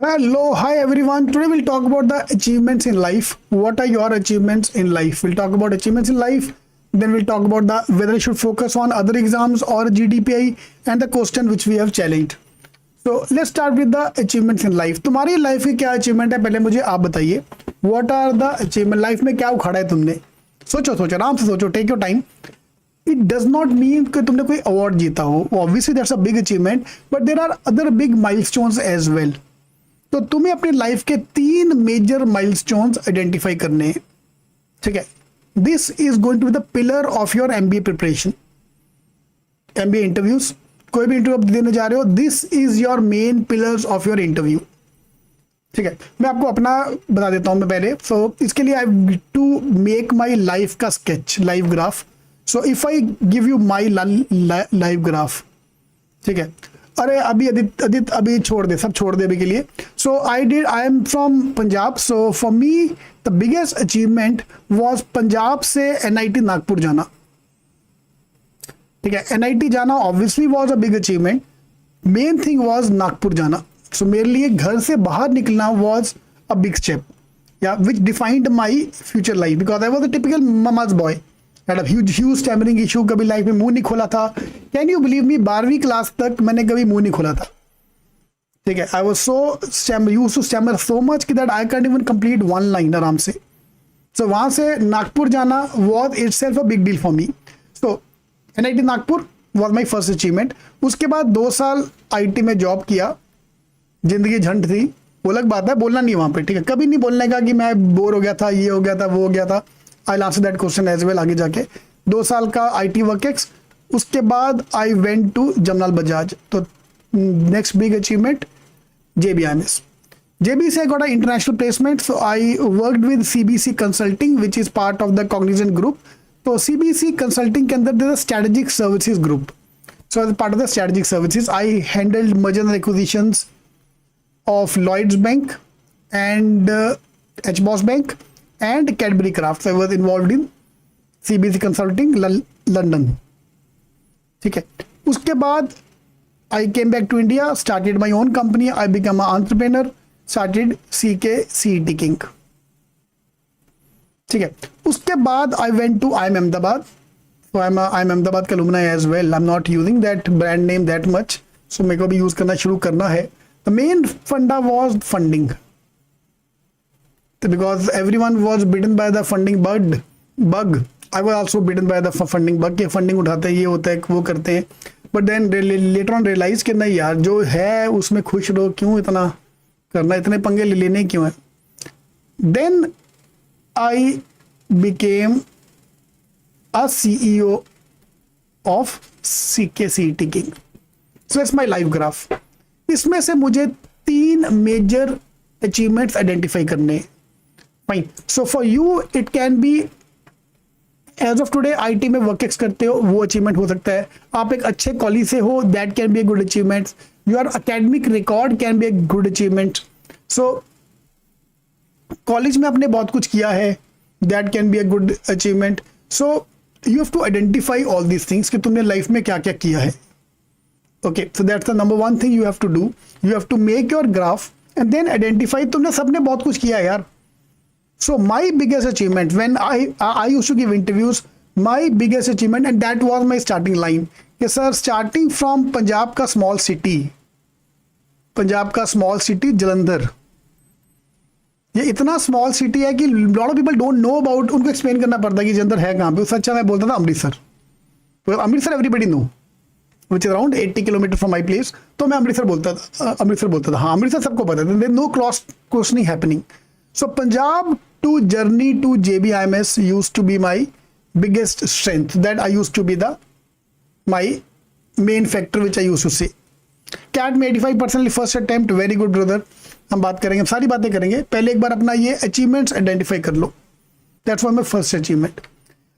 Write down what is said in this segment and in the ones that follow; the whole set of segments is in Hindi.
Hello, hi everyone. Today we'll talk about the achievements in life. What are your achievements in life? We'll talk about achievements in life. Then we'll talk about the whether you should focus on other exams or GDPI and the question which we have challenged. So let's start with the achievements in life. तुम्हारी लाइफ की क्या अचीवमेंट है पहले मुझे आप बताइए. What are the achievement life में क्या उखाड़ा है तुमने? सोचो सोचो आराम से सोचो. Take your time. It does not mean कि तुमने कोई अवार्ड जीता हो. Obviously that's a big achievement, but there are other big milestones as well. तो तुम्हें अपनी लाइफ के 3 मेजर माइलस्टोन्स आइडेंटिफाई करने हैं. ठीक है. This is going to be the pillar of your MBA preparation. MBA interviews, कोई भी इंटरव्यू आप देने जा रहे हो, this is your main pillars of your interview. ठीक है. मैं आपको अपना बता देता हूं मैं पहले. सो इसके लिए आई टू मेक माई लाइफ का sketch, live graph. So if I give you my live graph. ठीक है. अरे अभी अदित अभी छोड़ दे, सब छोड़ दे अभी के लिए. So I am from Punjab. So for me the biggest achievement was Punjab से एनआईटी नागपुर जाना. ठीक है. एनआईटी जाना obviously was a big achievement. Main thing was Nagpur जाना. सो मेरे लिए घर से बाहर निकलना वाज अ बिग स्टेप, या which defined my future life, because I was a typical mama's boy. Huge stammering issue, कभी लाइफ में मुंह नहीं खोला था. कैन यू बिलीव मी, 12वीं क्लास तक मैंने कभी मुंह नहीं खोला था. ठीक है. I was so used to stammer so much कि that I can't even complete one line आराम से. सो वहां से नागपुर जाना was itself a big deal for me. So NIT Nagpur was my first achievement. उसके बाद 2 साल आईटी में जॉब किया. जिंदगी झंड थी, वो अलग बात है, बोलना नहीं वहां पे. ठीक है. कभी नहीं बोलने का कि मैं बोर हो गया था, ये हो गया था, वो हो गया था. I'll answer that question as well आगे जाके. 2 साल का IT वर्कएक्स. उसके बाद आई वेंट टू जमनाल बजाज. तो next big achievement JBIMS. JB से got an international placement. So I worked with CBC Consulting, which is part of the Cognizant Group. तो CBC Consulting के अंदर there is a strategic services group. So as part of the strategic services, I handled merger and acquisitions of Lloyds Bank and HBOS Bank and Cadbury Crafts. I was involved in CBC Consulting London. ठीक है. उसके बाद I came back to India, started my own company. I became an entrepreneur, started CK CET King. ठीक है. उसके बाद I went to IIM Ahmedabad. So I'm Ahmedabad का alumni as well. I'm not using that brand name that much. So मेरे को भी यूज करना शुरू करना है. The main funda was funding. Because everyone was bitten by the funding bug. I was also bitten by the funding bug कि फंडिंग उठाते हैं, ये होता है, वो करते हैं. But then later on realise कि नहीं यार, जो है उसमें खुश रहो, क्यों इतना करना, इतने पंगे लेने क्यों है. Then I became a CEO of CK CET King. So it's my life graph. इसमें से मुझे 3 मेजर अचीवमेंट्स आइडेंटिफाई करने हैं. Fine. So for you it can be as of today IT में वर्कएक्स करते हो, वो अचीवमेंट हो सकता है. आप एक अच्छे कॉलेज से हो, that can be a good achievement. Your academic record can be a good achievement. So college में आपने बहुत कुछ किया है, that can be a good achievement. So you have to identify all these things कि तुमने लाइफ में क्या क्या किया है. Okay. So that's the number 1 thing you have to do. You have to make your graph and then identify. तुमने सबने बहुत कुछ किया है यार. So my biggest achievement when I used to give interviews, my biggest achievement, and that was my starting line. Yes sir, starting from Punjab का small city जलंधर. ये इतना स्मॉल सिटी है कि lot of people don't know about. उनको एक्सप्लेन करना पड़ता है कि जलंधर है कहाँ पे. उससे अच्छा मैं बोलता था अमृतसर. तो Amritsar everybody know, which is around 80 kilometer from my place. तो मैं अमृतसर बोलता था. हाँ, अमृतसर सबको पता है. There no cross questioning happening. So Punjab to journey to JBIMS used to be my biggest strength. That I used to be my main factor which I used to say. CAT में 85% first attempt, very good brother. हम बात करेंगे, सारी बातें करेंगे. पहले एक बार अपना ये achievements identify कर लो. That's was my first achievement.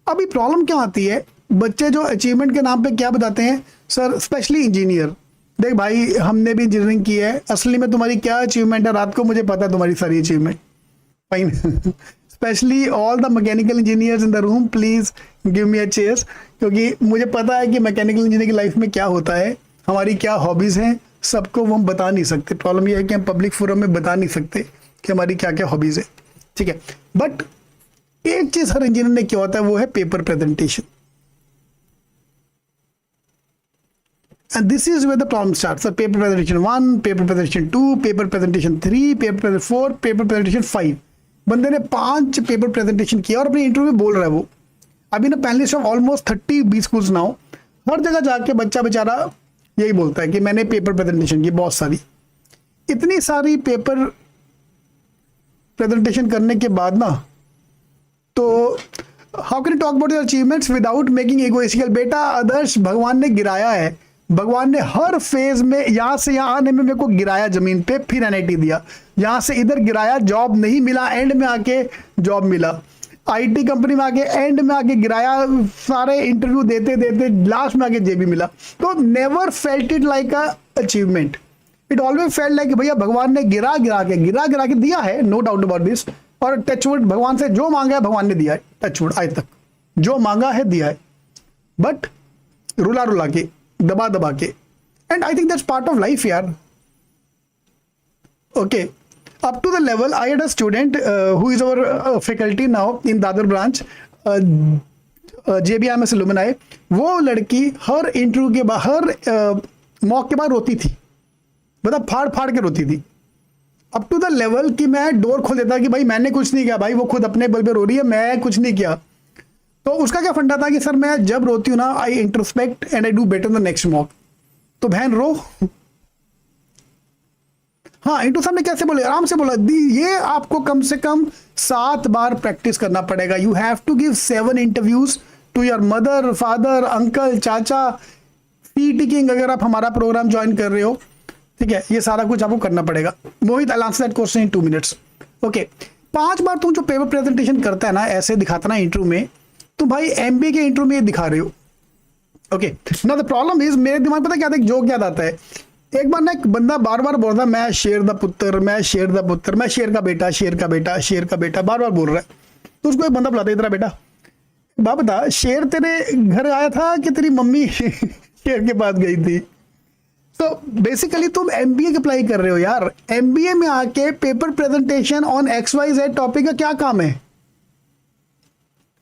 अभी प्रॉब्लम क्या आती है, बच्चे जो अचीवमेंट के नाम पे क्या बताते हैं, सर स्पेशली इंजीनियर. देख भाई, हमने भी इंजीनियरिंग की है, असली में तुम्हारी क्या अचीवमेंट है रात को मुझे पता है तुम्हारी सारी achievement. Fine. Specially all the mechanical engineers in the room, please give me a chair. क्योंकि मुझे पता है कि मैकेनिकल इंजीनियर की लाइफ में क्या होता है, हमारी क्या हॉबीज हैं, सबको वो हम बता नहीं सकते। प्रॉब्लम ये है कि हम पब्लिक फोरम में बता नहीं सकते कि हमारी क्या क्या हॉबीज है, ठीक है। बट एक चीज हर इंजीनियर ने क्या होता है वो है paper presentation, and this is where the problem starts. So paper presentation 1, paper presentation 2, paper presentation 3, paper presentation 4, paper presentation 5। बंदे ने 5 पेपर प्रेजेंटेशन किया और अपने इंटरव्यू में बोल रहा है वो। अभी ना panelist of almost 30 B schools now, हर जगह जाके बच्चा बेचारा यही बोलता है कि मैंने पेपर प्रेजेंटेशन की बहुत सारी। इतनी सारी पेपर प्रेजेंटेशन करने के बाद ना, तो how can you talk about your achievements without making egoistical? बेटा आदर्श भगवान ने गिराया है, भगवान ने हर फेज में यहां से यहां आने में मेरे को गिराया जमीन पे, फिर एनआईटी दिया, यहां से इधर गिराया, जॉब नहीं मिला, एंड में आके जॉब मिला, आईटी कंपनी में आके एंड में आके गिराया, सारे इंटरव्यू देते देते लास्ट में आके जेबी मिला। तो never felt it like a achievement, it always felt like भैया भगवान ने गिरा गिरा के दिया है, नो डाउट अबाउट दिस। और टचवुड भगवान से जो मांगा है भगवान ने दिया है, टचवुड आज तक जो मांगा है दिया है, बट रुला रुला के, दबा दबा के, and I think that's part of life यार। Okay, up to the level I had a student who is our faculty now in Dadar branch, JBMS alumni। वो लड़की हर इंटरव्यू के बाद, हर मॉक के बाद रोती थी, मतलब फाड़ फाड़ के रोती थी, अप टू द लेवल कि मैं डोर खोल देता कि भाई मैंने कुछ नहीं किया, भाई वो खुद अपने बल पे रो रही है, मैं कुछ नहीं किया। तो उसका क्या फंडा था कि सर मैं जब रोती हूँ ना I introspect and I do better the next mock. तो बहन रो। हाँ, इंटू साहब ने कैसे बोले, आराम से बोला, ये आपको कम से कम 7 बार प्रैक्टिस करना पड़ेगा। You have to give 7 interviews to your mother, father, uncle, चाचा, फी टिकिंग, अगर आप हमारा प्रोग्राम ज्वाइन कर रहे हो, ठीक है, ये सारा कुछ आपको करना पड़ेगा। Mohit, I answer that question in 2 minutes. Okay, 5 बार तुम जो पेपर प्रेजेंटेशन करता है ना, ऐसे दिखाता ना इंटरव्यू में, तुम भाई एमबीए के इंटरव्यू में ये दिखा रहे हो। Okay, now the problem is, मेरे दिमाग में पता क्या था, एक जोक याद आता है। एक बार ना एक बंदा बार बार बोल रहा, मैं शेर दा पुत्र, मैं शेर दा पुत्र, मैं शेर का बेटा, शेर का बेटा, शेर का बेटा, बार बार बोल रहा है। तो उसको एक बंदा बुलाता है, तेरा बेटा बाप बता, शेर तेरे घर आया था कि तेरी मम्मी शेर के पास गई थी? तो बेसिकली तुम एमबीए की अप्लाई कर रहे हो यार, एमबीए में आके paper presentation on XYZ topic का क्या काम है?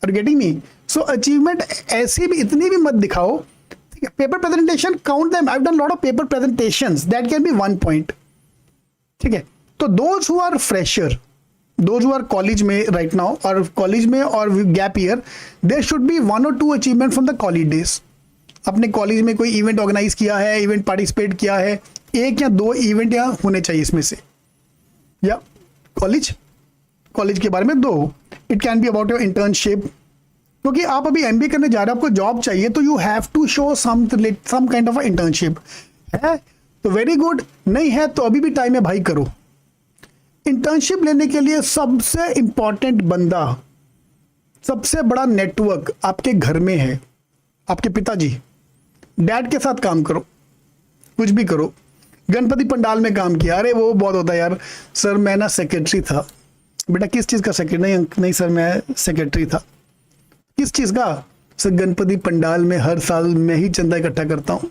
Are getting me? So achievement ऐसी भी इतनी भी मत दिखाओ। Paper presentation count them, I have done lot of paper presentations, that can be 1 point, ठीक है। तो those who are fresher, those who are college में राइट नाउ, और कॉलेज में और gap year, there should be 1 or 2 achievement from the college days. अपने कॉलेज में कोई इवेंट ऑर्गेनाइज किया है, इवेंट पार्टिसिपेट किया है, 1 या 2 इवेंट यहाँ होने चाहिए इसमें से, या कॉलेज के बारे में 2। It can be about your internship, क्योंकि आप अभी एमबीए करने जा रहे हो, आपको जॉब चाहिए, तो you have to show some kind of internship. है तो वेरी गुड, नहीं है तो अभी भी टाइम है भाई, करो। इंटर्नशिप लेने के लिए सबसे इंपॉर्टेंट बंदा, सबसे बड़ा नेटवर्क आपके घर में है, आपके पिताजी, डैड के साथ काम करो, कुछ भी करो। गणपति पंडाल में काम किया, अरे वो बहुत होता है यार, सर मैं ना सेक्रेटरी था। बेटा किस चीज़ का सेक्रेटरी? नहीं सर मैं सेक्रेटरी था। किस चीज़ का? सर गणपति पंडाल में हर साल मैं ही चंदा इकट्ठा करता हूँ।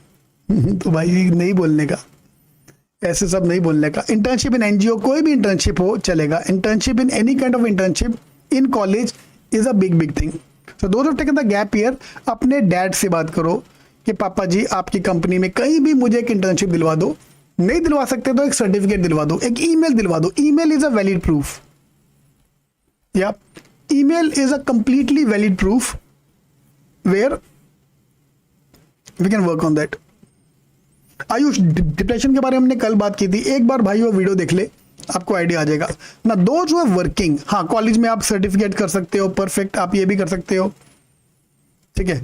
तो भाई नहीं बोलने का, ऐसे सब नहीं बोलने का। इंटर्नशिप इन एनजीओ, कोई भी इंटर्नशिप हो चलेगा। Internship in any kind of internship in college is a big thing. So those have taken the gap year, अपने डैड से बात करो कि पापा जी आपकी कंपनी में कहीं भी मुझे एक इंटर्नशिप दिलवा दो, नहीं दिलवा सकते तो एक सर्टिफिकेट दिलवा दो, एक ईमेल दिलवा दो। Email is a valid proof, या email is a completely valid proof where we can work on that। Ayush, depression के बारे में हमने कल बात की थी, एक बार भाई वो वीडियो देख ले, आपको आइडिया आ जाएगा ना। दो जो है वर्किंग, हाँ कॉलेज में आप सर्टिफिकेट कर सकते हो, परफेक्ट, आप ये भी कर सकते हो, ठीक है।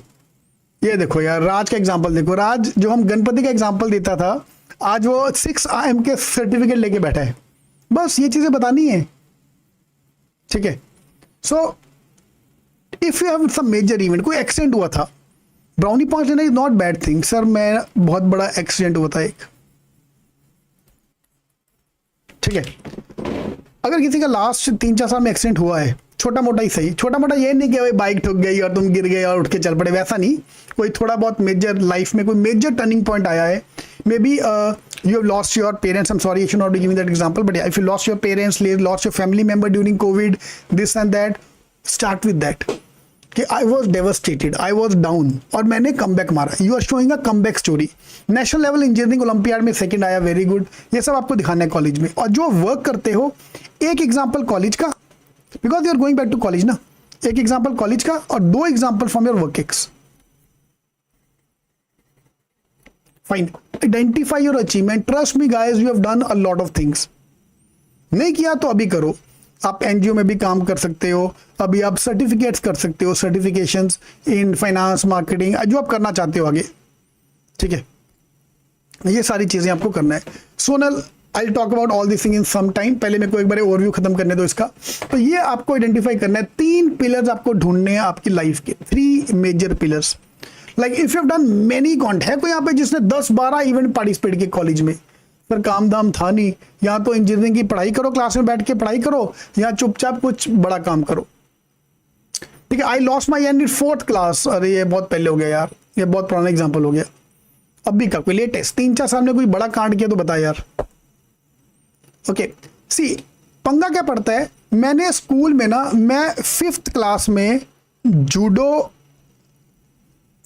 ये देखो यार, राज का एग्जांपल देखो, राज जो हम गणपति का एग्जांपल देता था, आज वो 6 AM के सर्टिफिकेट लेके बैठा है। बस ये चीजें बतानी है, ठीक है। So if you have some major event, कोई एक्सीडेंट हुआ था, ब्राउनी पॉइंट लेना is not bad thing. Sir मैं बहुत बड़ा एक्सीडेंट हुआ था एक, ठीक है। अगर किसी का लास्ट 3-4 साल में एक्सीडेंट हुआ है, छोटा मोटा ही सही, छोटा मोटा ये नहीं कि भाई बाइक ठुक गई और तुम गिर गए और उठ के चल पड़े, वैसा नहीं। कोई थोड़ा बहुत मेजर लाइफ में कोई मेजर टर्निंग पॉइंट आया है, may be You have lost your parents. I'm sorry, I should not be giving that example, but yeah, if you lost your parents, lost your family member during COVID, this and that, start with that. कि I was devastated, I was down, और मैंने कमबैक मारा. You are showing a comeback story. National level engineering olympiad में सेकंड आया, वेरी गुड. ये सब आपको दिखाना है कॉलेज में. और जो वर्क करते हो, एक एग्जांपल कॉलेज का, because you are going back to college ना, एक एग्जांपल कॉलेज का और 2 example from your work ex. Fine. Identify your achievement. Trust me guys, you have done a lot of things. नहीं किया तो अभी करो. आप एनजीओ में भी काम कर सकते हो, अभी आप सर्टिफिकेट्स कर सकते हो, सर्टिफिकेशंस इन फाइनेंस, मार्केटिंग, जो आप करना चाहते हो आगे. ठीक है, ये सारी चीजें आपको करना है. Sonal, I talk about all this thing in some time. पहले मेरे को एक बार ओवरव्यू खत्म करने दो इसका. तो ये आपको आइडेंटिफाई करना है. 3 पिलर्स आपको ढूंढने हैं आपकी लाइफ के. 3 major pillars. Like if you have done many कॉन्ट. है कोई यहाँ पे जिसने 10-12 इवेंट पार्टिसिपेट किए कॉलेज में? सर काम धाम था नहीं. या तो इंजीनियरिंग की पढ़ाई करो, क्लास में बैठ के पढ़ाई करो, या चुपचाप कुछ बड़ा काम करो. ठीक है. I lost my and in 4th class. अरे ये बहुत पहले हो गया यार, ये बहुत पुराना एग्जाम्पल हो गया. अभी का कोई लेटेस्ट 3-4 साल में कोई बड़ा कांड किया तो बता यार. ओके सी, पंगा क्या पड़ता है. मैंने स्कूल में ना, मैं 5th क्लास में जूडो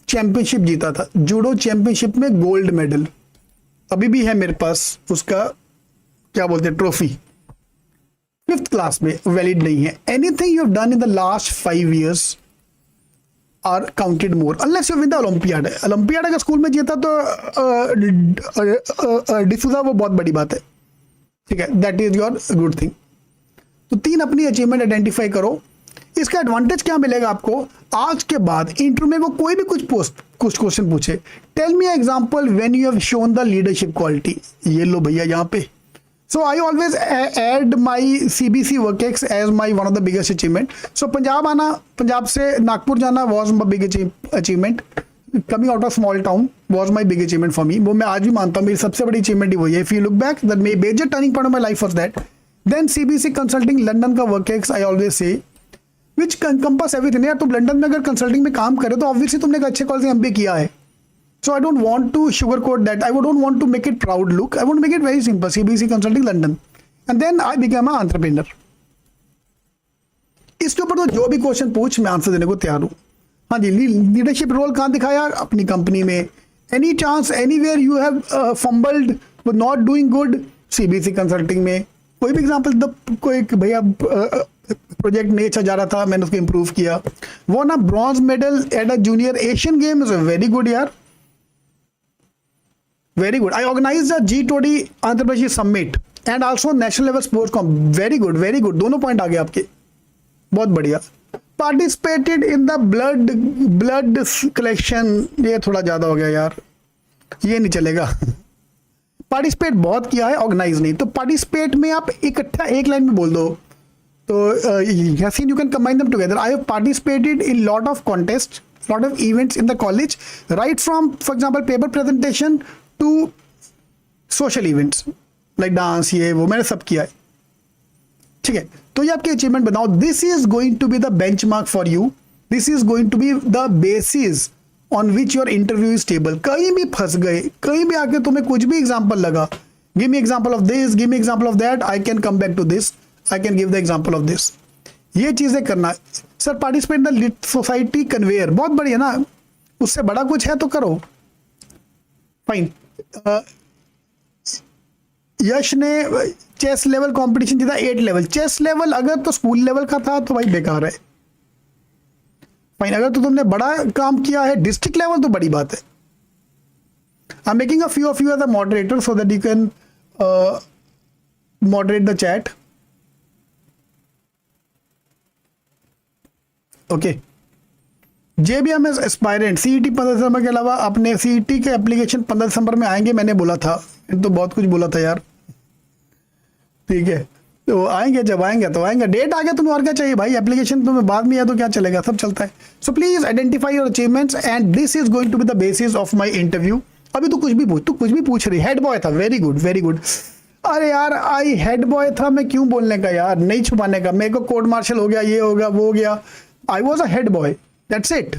चैंपियनशिप जीता था. जूडो चैंपियनशिप में गोल्ड मेडल अभी भी है मेरे पास. उसका क्या बोलते हैं, ट्रॉफी. 5th क्लास में वैलिड नहीं है. Anything you have done in the last 5 years are counted more unless you win the olympiad. Olympiad अगर स्कूल में जीता तो डिसूजा, वो बहुत बड़ी बात है. ठीक है, that is your good thing. तो 3 अपनी अचीवमेंट आइडेंटिफाई करो. इसका एडवांटेज क्या मिलेगा आपको? आज के बाद इंटरव्यू में वो कोई भी कुछ क्वेश्चन पूछे, tell me example when you have shown the leadership quality. ये लो भैया यहाँ पे. So I always add my CBC work ex as my one of the biggest achievement. So Punjab आना, पंजाब से नागपुर जाना was my big achievement. Coming out of small town was my big achievement for me. वो मैं आज भी मानता हूँ मेरी सबसे बड़ी अचीवमेंट ही वही है. If you look back, that major turning point of my life was that. Then CBC consulting London का work ex, I always say which compass everything. यार तुम लंदन में अगर कंसल्टिंग में काम करे तो ऑब्वियसली तुमने एक अच्छे कॉलेज से MBA किया है. So I don't want to sugar coat that. I don't want to make it proud look. I want make it very simple. CBC consulting London, and then I become a entrepreneur. इसके ऊपर तो जो भी क्वेश्चन पूछ, मैं आंसर देने को तैयार हूँ. हाँ जी, लीडरशिप रोल कहाँ दिखाया? अपनी कंपनी में. Any chance anywhere you have fumbled, not doing good, CBC consulting में. कोई भी एग्जाम्पल, कोई भैया प्रोजेक्ट नहीं अच्छा जा रहा था, मैंने उसको इंप्रूव किया. वो ना bronze medal at a junior Asian game is very good यार, very good. I organise the G20 Andhra Pradesh summit and also national level sports com. Very good, very good. दोनों पॉइंट आ गए आपके, बहुत बढ़िया. Participated in the blood collection. ये थोड़ा ज्यादा हो गया यार, ये नहीं चलेगा. पार्टिसिपेट बहुत किया है, ऑर्गेनाइज नहीं. तो पार्टिसिपेट में आप इकट्ठा एक लाइन में बोल दो. तो Yasin, you can combine them together. I have participated in lot of contests, lot of events in the college, right from, for example, paper presentation to social events like dance, ये वो मैंने सब किया है. ठीक है, तो ये आपके अचीवमेंट बताओ. This is going to be the benchmark for you. This is going to be the basis on which your interview is stable. कहीं भी फंस गए, कहीं भी आके तुम्हें कुछ भी एग्जाम्पल लगा, give me example of this, give me example of that, I can come back to this, I can give the example of this. ये चीजें करना. Sir participate in the society conveyor, बहुत बढ़िया ना, उससे बड़ा कुछ है तो करो. फाइन. यश ने चेस लेवल कंपटीशन जीता 8 लेवल. चेस लेवल अगर तो स्कूल लेवल का था तो भाई बेकार है. फाइन. अगर तो तुमने बड़ा काम किया है डिस्ट्रिक्ट लेवल तो बड़ी बात है. I am making a few of you as a moderator so that you can moderate the chat. Okay. JBMS aspirant CET 15 दिसंबर के अलावा अपने CET के एप्लीकेशन 15 दिसंबर में आएंगे, मैंने बोला था. तो बहुत कुछ बोला था यार. ठीक है, तो आएंगे, जब आएंगे तो आएंगे. डेट आ गया, तुम्हें और क्या चाहिए भाई? एप्लीकेशन तुम्हें बाद में आया तो क्या चलेगा, सब चलता है. So please identify your achievements and this is going to be the basis of my interview. अभी तो कुछ भी पूछ, तू कुछ भी पूछ रही. हेड बॉय था, वेरी गुड, वेरी गुड. अरे यार, आई हेड बॉय था, मैं क्यों बोलने का यार, नहीं छुपाने का. मेरे को कोर्ट मार्शल हो गया, ये होगा, वो हो गया. आई was a head boy, that's it.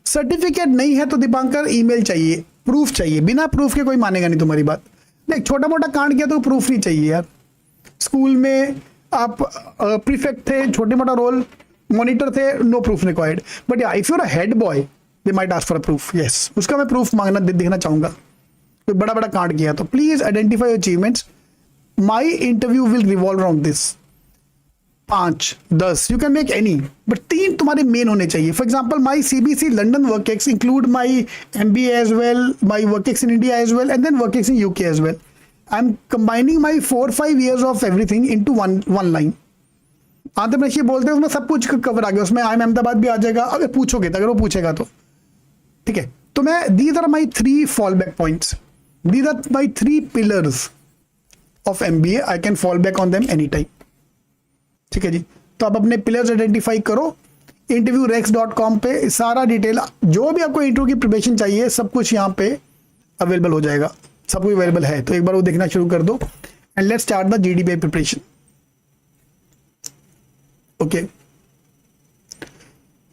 Certificate नहीं है तो दीपांकर ईमेल चाहिए. प्रूफ चाहिए, बिना प्रूफ के कोई मानेगा नहीं तुम्हारी बात। नहीं, छोटा मोटा कांड किया तो प्रूफ नहीं चाहिए यार। स्कूल में आप प्रीफेक्ट थे, छोटे मोटा रोल, मॉनिटर थे, no proof required. But yeah if you are a head boy they might ask for a proof, yes, उसका मैं प्रूफ मांगना देखना चाहूंगा। कोई बड़ा बड़ा कांड किया तो please identify your achievements. My interview will revolve around this. 5, 10 you can make any, but 3 तुम्हारे मेन होने चाहिए। For example my CBC London work ex include my MBA as well, my work ex in India as well, and then work ex in UK as well. I am combining my 4-5 years of everything into one line. Andhra Pradesh बोलते हैं उसमें सब कुछ कवर आ गया, उसमें IIM अहमदाबाद भी आ जाएगा अगर पूछोगे तो, अगर वो पूछेगा तो। ठीक है, तो मैं these are my 3 fall back points, these are my 3 pillars of MBA, I can fall back on them any time. ठीक है जी, तो आप अपने पिलर्स आइडेंटिफाई करो। interviewrex.com पे सारा डिटेल, जो भी आपको इंटरव्यू की प्रिपरेशन चाहिए सब कुछ यहाँ पे अवेलेबल हो जाएगा, सब कुछ अवेलेबल है। तो एक बार वो देखना शुरू कर दो and let's start the GDPI preparation. Okay,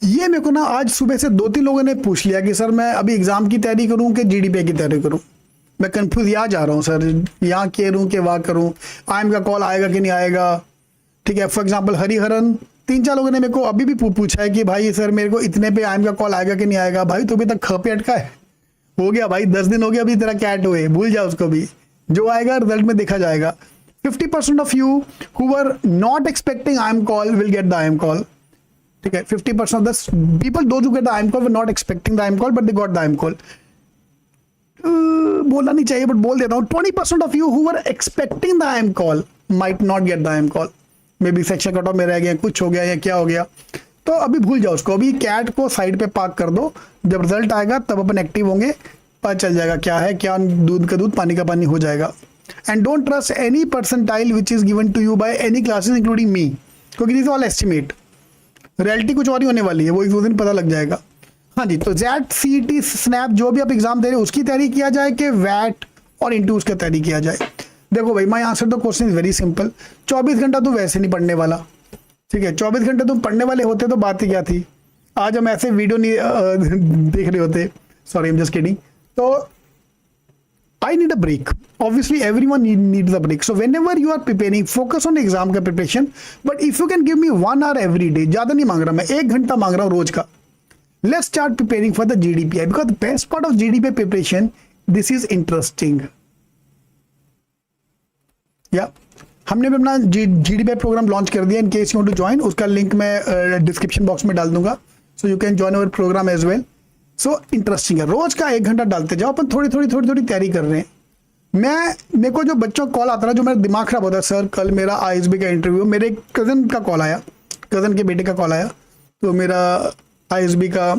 ये मेरे को ना आज सुबह से 2-3 लोगों ने पूछ लिया कि सर मैं अभी एग्जाम की तैयारी करूं कि GDPI की तैयारी करूं। मैं कंफ्यूज यहाँ जा रहा हूं सर, यहाँ करूं कि वहाँ करूं, IIM का कॉल आएगा कि नहीं आएगा। ठीक है, फॉर एग्जाम्पल हरिहरन, 3-4 लोगों ने मेरे को अभी भी पूछा है कि भाई सर मेरे को इतने पे IIM का कॉल आएगा कि नहीं आएगा। भाई तो अभी तक ख पे अटका है, हो गया भाई 10 दिन हो गया, अभी तेरा कैट हुए, भूल जा उसको भी, जो आएगा रिजल्ट में देखा जाएगा। 50% of you who were not expecting IIM call will get the IIM call. ठीक है, 50% of the people, those who get the IIM call were not expecting the IIM call but they got the IIM call. बोलना नहीं चाहिए बट बोल देता हूँ, 20% of you who were expecting the IIM call might not get the IIM call. May be section cut off में रह गया, कुछ हो गया या क्या हो गया, तो अभी भूल जाओ उसको। अभी कैट को साइड पे पार्क कर दो, जब रिजल्ट आएगा तब अपन एक्टिव होंगे, पता चल जाएगा क्या है क्या, दूध का दूध पानी का पानी हो जाएगा। And don't trust any percentile which is given to you by any classes including me, क्योंकि these are all estimate, reality कुछ और ही होने वाली है, वो एक दो दिन पता लग जाएगा। हाँ जी, तो JAT, CET, स्नैप जो भी आप एग्जाम दे रहे हो उसकी तैयारी किया जाए कि वैट और इंटरव्यूज की तैयारी किया जाए। देखो भाई, my answer the question is very simple. 24 घंटा तो वैसे नहीं पढ़ने वाला, ठीक है, 24 घंटे तुम पढ़ने वाले होते तो बात ही क्या थी, आज हम ऐसे वीडियो नहीं देख रहे होते। Sorry, I am just kidding. तो I need a break. Obviously, everyone needs a break. So whenever you are preparing, focus on exam का preparation. But if you can give me 1 hour every day, ज़्यादा नहीं मांग रहा मैं, 1 घंटा मांग रहा हूँ रोज का। Let's start preparing for the GDPI because the best part of GDPI preparation, this is interesting. हमने भी अपना GDPI प्रोग्राम लॉन्च कर दिया। In case you want to join, उसका लिंक मैं डिस्क्रिप्शन बॉक्स में डाल दूंगा, so you can join our program as well. So interesting है, रोज का 1 घंटा डालते जाओ, अपन थोड़ी थोड़ी तैयारी कर रहे हैं। मेरे को जो बच्चों का कॉल आता है, जो मेरा दिमाग खराब होता है, सर कल मेरा ISB का इंटरव्यू, मेरे कज़न का कॉल आया, कज़न के बेटे का कॉल आया, तो मेरा ISB का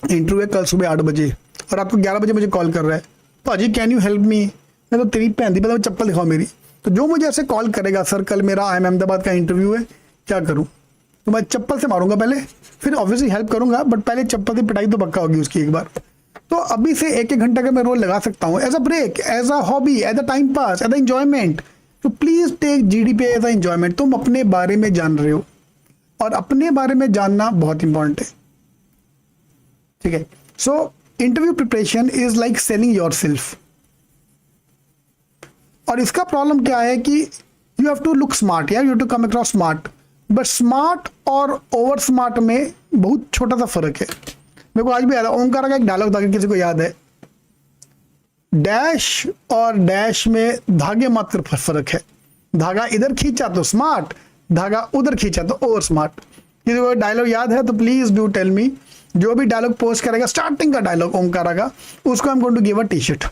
इंटरव्यू है कल सुबह 8 बजे और रात को 11 बजे मुझे कॉल कर रहा है, भाजी कैन यू हेल्प मी। मैं तो तेरी पहन दी, मतलब चप्पल दिखाओ मेरी। तो जो मुझे ऐसे कॉल करेगा, सर कल मेरा IIM अहमदाबाद का इंटरव्यू है, क्या करूँ, तो मैं चप्पल से मारूंगा पहले, फिर ऑब्वियसली हेल्प करूंगा, बट पहले चप्पल की पिटाई तो पक्का होगी उसकी एक बार। तो अभी से 1-1 घंटा का मैं रोल लगा सकता हूँ as a break, as a hobby, as a time pass, as a enjoyment. तो please take GDPI as a enjoyment. तुम अपने बारे में जान रहे हो और अपने बारे में जानना बहुत इंपॉर्टेंट है, ठीक है। So interview preparation is like selling your self. और इसका प्रॉब्लम क्या है कि you have to look smart, यार you have to come across smart, but smart और ओवर स्मार्ट में बहुत छोटा सा फर्क है। मेरे को आज भी याद है, ओमकार का एक डायलॉग था, किसी को याद है, डैश और डैश में धागे मात्र फर्क है, धागा इधर खींचा तो स्मार्ट, धागा उधर खींचा तो ओवर स्मार्ट। किसी को डायलॉग याद है तो प्लीज डू टेल मी। जो भी डायलॉग पोस्ट करेगा, स्टार्टिंग का डायलॉग ओमकारा का, उसको हम going to give a T-shirt,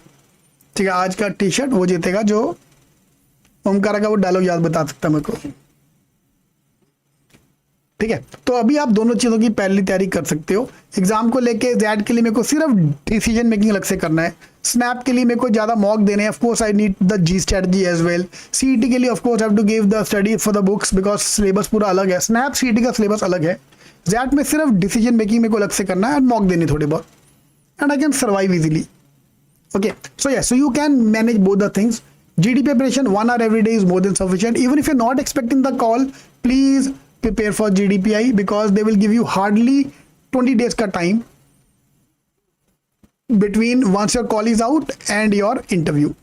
ठीक है। आज का टी-शर्ट वो जीतेगा जो ओमकारा का वो डायलॉग याद बता सकता मेरे को, ठीक है। तो अभी आप दोनों चीज़ों की पहली तैयारी कर सकते हो। एग्जाम को लेके JAT के लिए मेरे को सिर्फ डिसीजन मेकिंग अलग से करना है, स्नैप के लिए मेरे को ज़्यादा मॉक देने हैं, of course I need the G strategy as well. CET के लिए of course I have to give the study for the books because syllabus पूरा अलग है, स्नैप CET का सिलेबस अलग है। JAT में सिर्फ डिसीजन मेकिंग मेरे को अलग से करना है एंड मॉक देने थोड़े बहुत, and I can survive easily. Okay, so yeah, so you can manage both the things. GDPI preparation 1 hour every day is more than sufficient. Even if you're not expecting the call, please prepare for GDPI because they will give you hardly 20 days का time between once your call is out and your interview.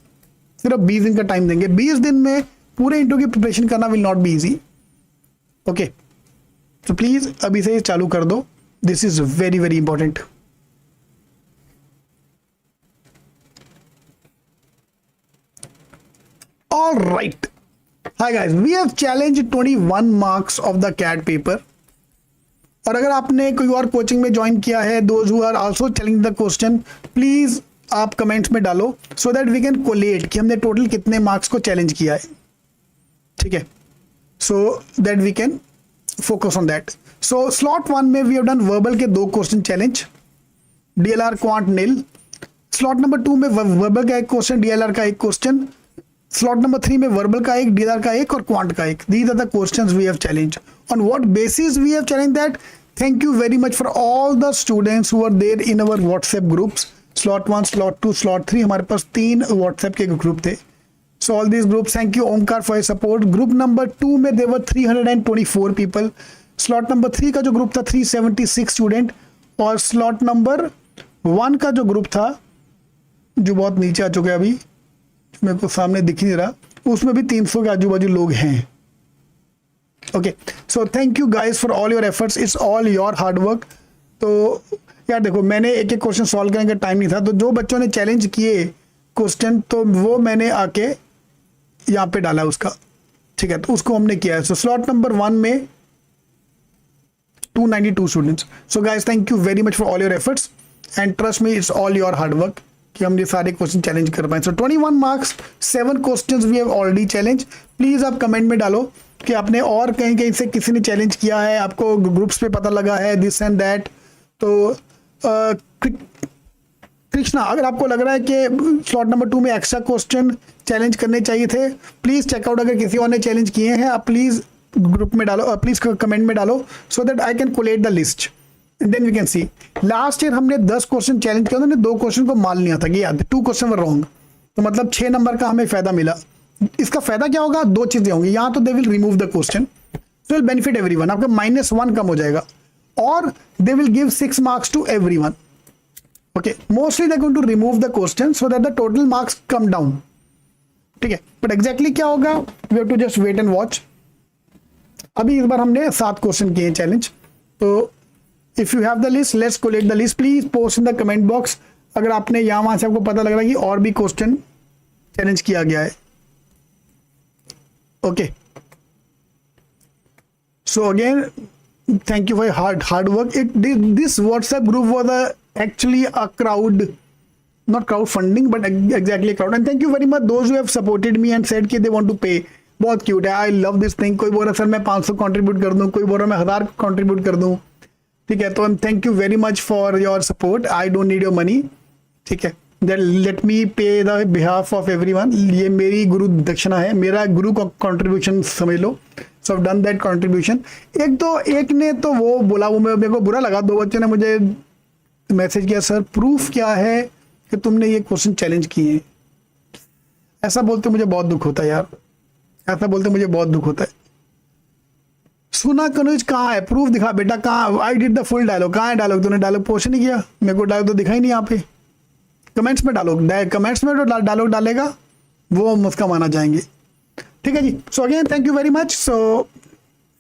सिर्फ 20 दिन का टाइम देंगे। 20 दिन में पूरे इंटरव्यू की प्रिपरेशन करना will not be easy. Okay, तो प्लीज अभी से चालू कर दो। This is very very important. All right, hi guys, we have challenge 21 marks of the CAT paper. और अगर आपने कोई और कोचिंग में ज्वाइन किया है, those who are also challenge the question, please आप कमेंट्स में डालो so that we can collate कि हमने टोटल कितने मार्क्स को चैलेंज किया है। ठीक है, so that we can focus on that. So slot 1 में वी हैव डन वर्बल के 2 question challenge, DLR quant nil. Slot number 2 में वर्बल का 1 क्वेश्चन, डीएलआर का 1 क्वेश्चन। स्लॉट नंबर 3 में वर्बल का 1, डीएलआर का 1 और क्वांट का 1। These are the questions we have challenge. On what basis we have challenge that? Thank you very much for all the students who are there in our WhatsApp groups. Slot 1, slot 2, slot 3, हमारे पास 3 व्हाट्सएप के ग्रुप थे। So all these groups, thank you Omkar for your support. Group number 2 में देवर 324 पीपल। स्लॉट नंबर 3 का जो ग्रुप था 376 स्टूडेंट। और स्लॉट नंबर 1 का जो ग्रुप था, जो बहुत नीचे आ चुका है अभी, मेरे को सामने दिख नहीं रहा, उसमें भी 300 के आजू बाजू लोग हैं। Okay, so thank you guys for all your efforts, it's all your hard work. तो यार देखो, मैंने एक एक क्वेश्चन सॉल्व करने का टाइम नहीं था, तो जो बच्चों ने चैलेंज किए क्वेश्चन, तो वो मैंने आके यहाँ पे डाला उसका। ठीक है, तो उसको हमने किया है। सो स्लॉट नंबर 1 में 292 students. So guys, thank you very much for all your efforts and trust me, it's all your hard work कि हम ये सारे क्वेश्चन चैलेंज कर पाए। So 21 marks, 7 questions we have already challenge. Please आप कमेंट में डालो कि आपने और कहीं कहीं से किसी ने चैलेंज किया है, आपको ग्रुप्स पे पता लगा है, दिस एंड दैट। तो कृष्णा, अगर आपको लग रहा है कि स्लॉट नंबर 2 में एक्स्ट्रा क्वेश्चन चैलेंज करने चाहिए थे, प्लीज चेकआउट। अगर किसी और ने चैलेंज किए हैं, आप प्लीज ग्रुप में डालो, प्लीज कमेंट में डालो, so that I can collate the list, then we can see. Last year हमने 10 क्वेश्चन चैलेंज किया, उन्होंने 2 क्वेश्चन को मान लिया था कि याद 2 क्वेश्चन वर रॉन्ग, तो मतलब 6 नंबर का हमें फायदा मिला। इसका फायदा क्या होगा? 2 चीजें होंगी। यहाँ तो they will remove the question, so will benefit everyone, आपका -1 कम हो जाएगा, और they will give 6 marks to everyone. Okay, mostly they going to remove the question so that the total marks come down. ठीक है, बट एग्जैक्टली क्या होगा, we have to just wait and watch. अभी इस बार हमने 7 क्वेश्चन किए चैलेंज, तो if you have the list, let's collate the list. Please post in the comment box अगर आपने यहाँ वहां से आपको पता लग रहा है कि और भी क्वेश्चन चैलेंज किया गया है। Okay, so again thank you for hard work. This WhatsApp group was actually a crowd, not crowdfunding but exactly a crowd, and thank you very much those who have supported me and said कि they want to pay। बहुत क्यूट है, आई लव दिस थिंग। कोई बोल रहा सर मैं 500 कंट्रीब्यूट कर दूं, कोई बोल रहा मैं 1000 कंट्रीब्यूट कर दूं। ठीक है, तो thank you very much for your support, I don't need your money. ठीक है, लेट मी पे द बिहाफ ऑफ एवरीवन। ये मेरी गुरु दक्षिणा है, मेरा गुरु का कंट्रीब्यूशन समझ लो। So done that contribution. एक ने तो वो बोला, वो मेरे को बुरा लगा, 2 बच्चों ने मुझे मैसेज किया, सर प्रूफ क्या है कि तुमने ये क्वेश्चन चैलेंज किए हैं। ऐसा बोलते मुझे बहुत दुख होता है यार, ऐसा बोलते मुझे बहुत दुख होता है। सुना कनुज कहाँ है, प्रूफ दिखा बेटा, कहाँ? I did the full dialogue, कहाँ है डायलॉग? तूने डायलॉग पोस्ट नहीं किया, मेरे को डायलॉग तो दिखा ही नहीं यहाँ पे। कमेंट्स में डालो, कमेंट्स में जो डायलॉग डालेगा वो मुस्का माना जाएंगे। ठीक है जी। So again thank you very much. So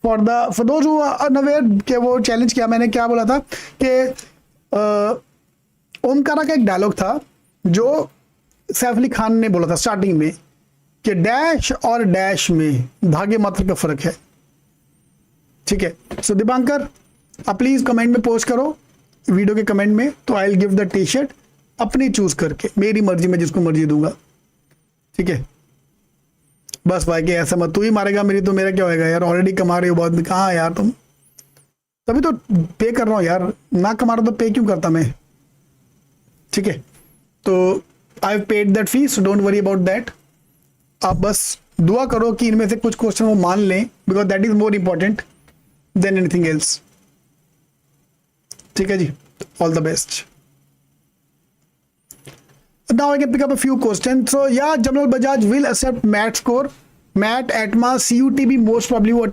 for those who are unaware कि वो चैलेंज किया, मैंने क्या बोला था कि ओमकारा का एक डायलॉग था जो सैफ अली खान ने बोला था स्टार्टिंग में कि डैश और डैश में धागे मात्र का फर्क है। ठीक है, सो दीपांकर आप प्लीज कमेंट में पोस्ट करो, वीडियो के कमेंट में, तो I will give the T shirt अपनी चूज करके, मेरी मर्जी में जिसको मर्जी दूंगा। ठीक है, बस भाई कि ऐसा मत, तू ही मारेगा मेरी तो मेरा क्या होएगा यार, ऑलरेडी कमा रही हो बहुत। कहाँ यार तुम, तभी तो पे कर रहा हूँ यार, ना कमा रहा तो पे क्यों करता मैं। ठीक है, तो I have paid that fee, so don't worry about that. आप बस दुआ करो कि इनमें से कुछ क्वेश्चन वो मान लें, because that is more important than anything else. ठीक है जी, all the best. Now I can pick up a few questions. So yeah, Jamal Bajaj will accept MAT score. MAT, ATMA, CUTB most probably वो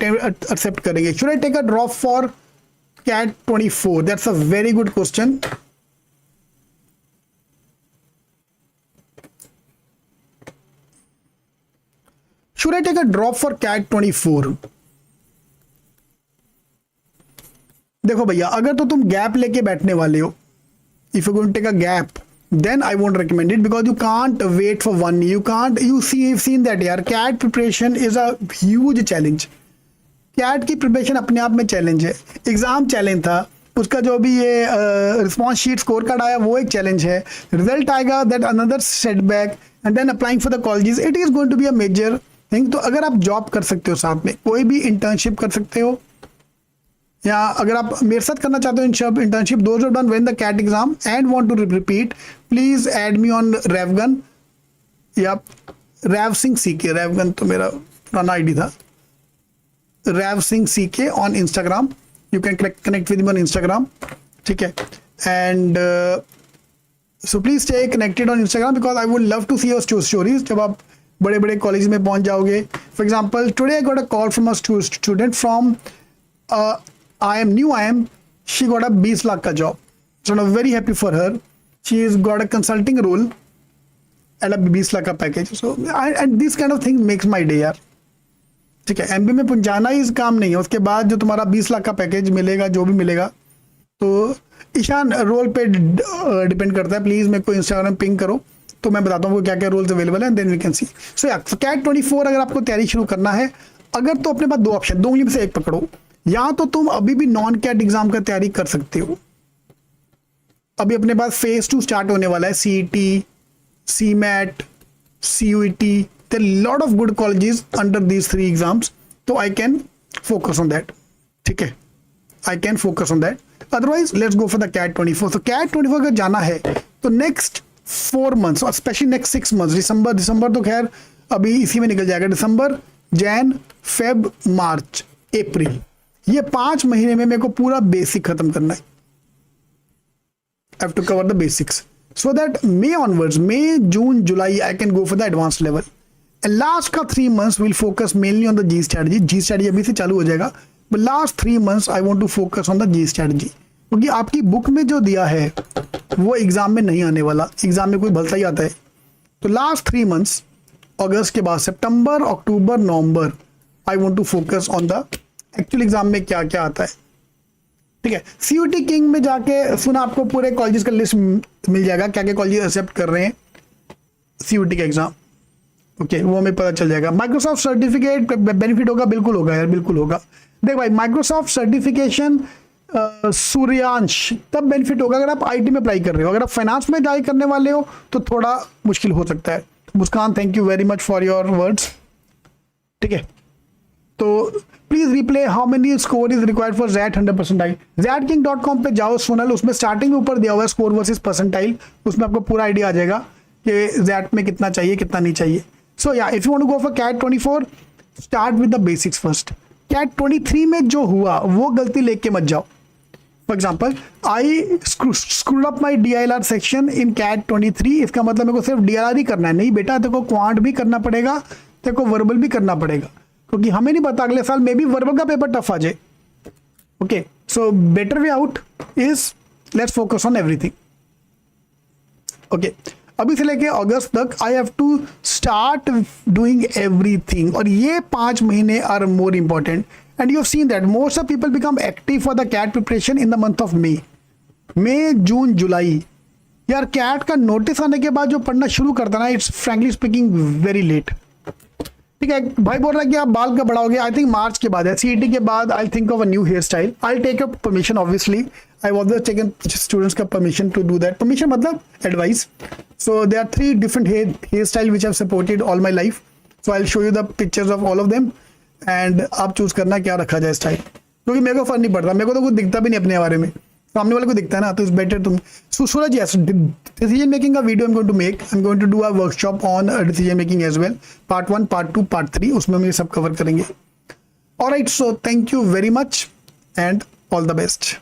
accept करेंगे. Should I take a drop for CAT 24? That's a very good question. Should I take a drop for CAT 24? देखो भैया, अगर तो तुम गैप लेके बैठने वाले हो, if you're going to take a gap, then I won't recommend it because you can't wait for 1 year. You've seen that यार, CAT preparation is a huge challenge. CAT की प्रिपरेशन अपने आप में चैलेंज है. एग्जाम चैलेंज था, उसका जो भी ये रिस्पॉन्स शीट स्कोर कार्ड आया वो एक चैलेंज है. रिजल्ट आएगा, that another setback, and then applying for the colleges. It is going to be a major thing. तो अगर आप जॉब कर सकते हो, साथ में कोई भी इंटर्नशिप कर सकते हो, या अगर आप मेरे साथ करना चाहते हो internship, those done when the CAT exam and want to repeat, please add me on रेवगन या रैव सिंह सीके. रेवगन तो मेरा पुराना आईडी था. Rav Singh CK on Instagram. You can connect with me on Instagram. ठीक है. And so please stay connected on Instagram because I would love to see your stories. जब आप बड़े बड़े कॉलेज में पहुंच जाओगे. For example, today I got a call from a student from IIM. She got a 20 lakh ka job. So I'm very happy for her. She's got a consulting role and a 20 lakh का package. So and this kind of thing makes my day यार. ठीक है. MBA में जाना ही इस काम नहीं है. उसके बाद जो तुम्हारा 20 लाख का पैकेज मिलेगा, जो भी मिलेगा, तो ईशान रोल पे डिपेंड करता है. प्लीज मेरे को इंस्टाग्राम पिंग करो तो मैं बताता हूँ क्या क्या रोल्स अवेलेबल है, देन वी कैन सी. सो यार, CAT 24 अगर आपको तैयारी शुरू करना है, अगर तो अपने पास दो ऑप्शन, दो में से एक पकड़ो. या तो तुम अभी भी नॉन कैट एग्जाम का तैयारी कर सकते हो. अभी अपने पास फेज 2 स्टार्ट होने वाला है. CET, CMAT, CUET, there are lot of good colleges under these 3 exams. तो I can focus on that. ठीक है, I can focus on that. Otherwise, let's go for the CAT 24. So CAT 24 अगर जाना है तो नेक्स्ट 4 months और स्पेशली नेक्स्ट 6 months, दिसंबर तो खैर अभी इसी में निकल जाएगा. दिसंबर, जैन, फेब, मार्च, अप्रैल, ये 5 महीने में मेरे को पूरा बेसिक खत्म करना है. I have to cover the basics so that May onwards, May, June, July, I can go for the advanced level. And last का 3 months will focus mainly on the G strategy. G strategy अभी से चालू हो जाएगा, but last 3 months I want to focus on the G strategy. क्योंकि आपकी बुक में जो दिया है वो एग्जाम में नहीं आने वाला. एग्जाम में कोई भलता ही आता है. तो लास्ट 3 months, अगस्त के बाद सितंबर, अक्टूबर, नवंबर, I want to focus on the actual exam में क्या क्या आता है. ठीक है. CUET किंग में जाके सुना आपको पूरे कॉलेजेस का लिस्ट मिल जाएगा, क्या क्या कॉलेजेस एक्सेप्ट कर रहे हैं CUET का एग्जाम. ओके, वो हमें पता चल जाएगा. माइक्रोसॉफ्ट सर्टिफिकेट बेनिफिट होगा, बिल्कुल होगा यार, बिल्कुल होगा. देख भाई, माइक्रोसॉफ्ट सर्टिफिकेशन सूर्यांश तब बेनिफिट होगा अगर आप IT में अप्लाई कर रहे हो. अगर आप फाइनेंस में अप्लाई करने वाले हो तो थोड़ा मुश्किल हो सकता है. Muskan, thank you very much for your words. ठीक है. तो please reply how many score is required for ZAT 100 percentile. ZATking.com पे जाओ, सोनल, उसमें स्टार्टिंग में ऊपर दिया हुआ है स्कोर वर्सेस परसेंटाइल. उसमें आपको पूरा आइडिया आ जाएगा कि ZAT में कितना चाहिए, कितना नहीं चाहिए. So ya, if you want to go for CAT 24, start with the basics first. CAT 23 में जो हुआ वो गलती लेके मत जाओ. For example, I screwed up my DILR section in CAT 23. इसका मतलब मेरे को सिर्फ DILR ही करना है. नहीं बेटा, तेरे को क्वांट भी करना पड़ेगा, तेरे को वर्बल भी करना पड़ेगा, क्योंकि हमें नहीं पता अगले साल में भी वर्बल का पेपर टफ आ जाए. Okay, so better way out is let's focus on everything. Okay, अभी से लेके अगस्त तक I have to start doing everything. और ये 5 महीने are more important. And you have seen that most of people become active for the CAT preparation in the month of May, June, July. यार, CAT का नोटिस आने के बाद जो पढ़ना शुरू करता ना, it's frankly speaking very late. ठीक है. भाई बोल रहा है कि आप बाल कब बढ़ाओगे. आई थिंक मार्च के बाद है. CET के बाद I think of a new hair style. I take your permission obviously. I always taken students का permission to do that. Permission मतलब advice. So there are 3 different hair style which have supported all my life. So I will show you the pictures of all of them and आप चूज करना क्या रखा जाए स्टाइल. क्योंकि मेरे को फर्क नहीं पड़ता, मेरे को तो कुछ दिखता भी नहीं अपने बारे में, सामने वाले को दिखता है ना. तो इट्स बेटर तुम. So Suraj, yes, decision making का video I am going to make. I am going to do a workshop on decision making as well. Part 1, part 2, part 3, उसमें हम ये सब कवर करेंगे. Alright, so thank you very much and all the best.